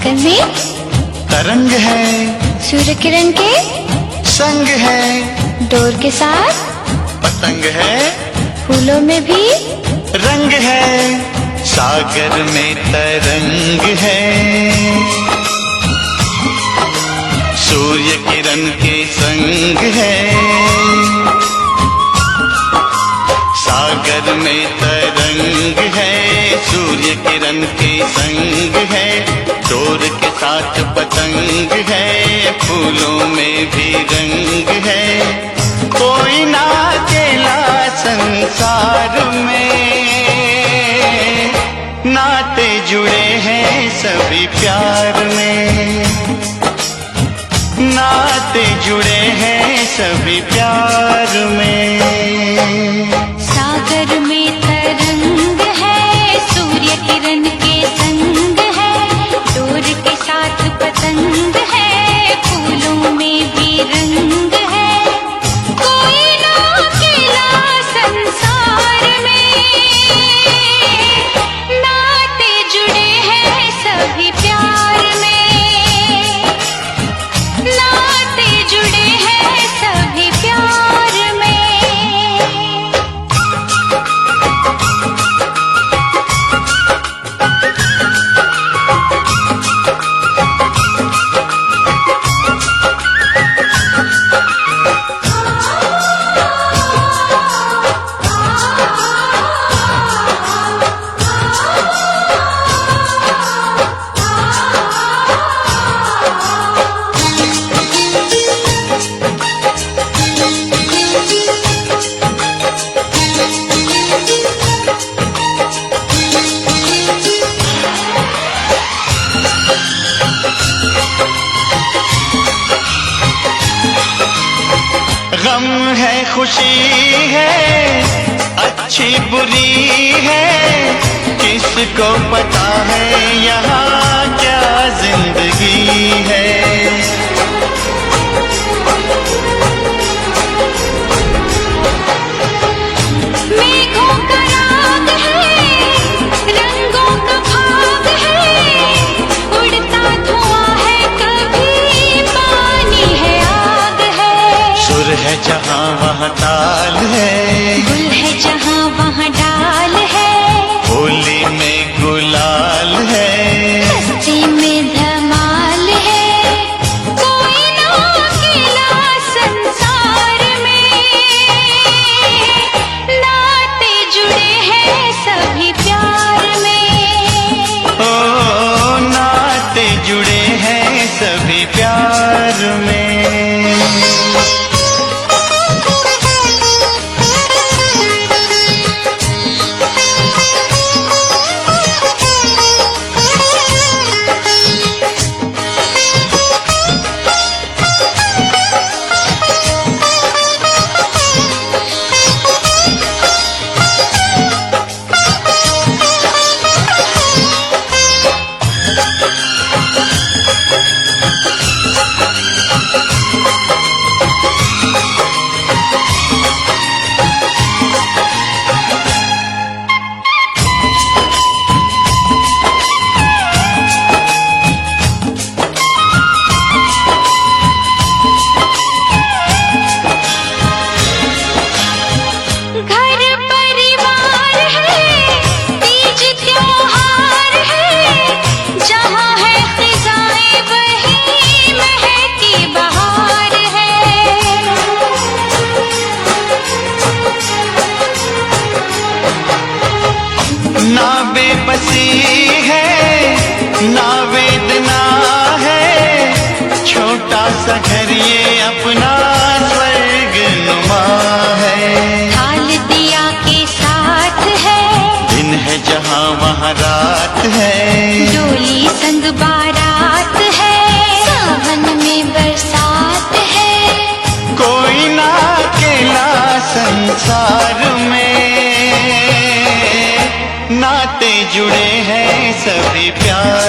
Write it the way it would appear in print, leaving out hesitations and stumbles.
धड़कन में तरंग है, सूर्य किरण के संग है, डोर के साथ पतंग है, फूलों में भी रंग है, सागर में तरंग है, सूर्य किरण के संग है, सागर में तरंग है, सूर्य किरण के संग है, डोर के साथ पतंग है, फूलों में भी रंग है, कोई ना अकेला संसार में, नाते जुड़े हैं सभी प्यार में, नाते जुड़े हैं सभी प्यार में। सागर में तरंग है, सूर्य किरण के संग है, डोर के साथ पतंग है, फूलों में भी रंग है, कोई ना अकेला संसार में, नाते जुड़े हैं सभी प्यार में, नाते जुड़े हैं सभी प्यार में। गम है, खुशी है, अच्छी बुरी है, किसको पता है यहाँ क्या जिंदगी है। मेघों का राग है, रंगों का भाग है, उड़ता धुआं है, कभी पानी है, आग है, सुर है जहाँ वहाँ ताल है, गुल है जहाँ वहाँ डाल है, होली में गुलाल है, मस्ती में धमाल है, कोई ना अकेला संसार में, नाते जुड़े हैं सभी प्यार में, ओ नाते जुड़े हैं सभी प्यार में। घर परिवार है, तीज त्योहार है, जहाँ है खिजाएं वहीं महकी बहार है, ना बेबसी है, ना वेदना है, छोटा सा घर ये अपना स्वर्ग नुमा है, थाल दिया के साथ है, दिन है जहाँ वहाँ रात है, डोली संग बारात है, सावन में बरसात है, कोई ना अकेला संसार में, नाते जुड़े हैं सभी प्यार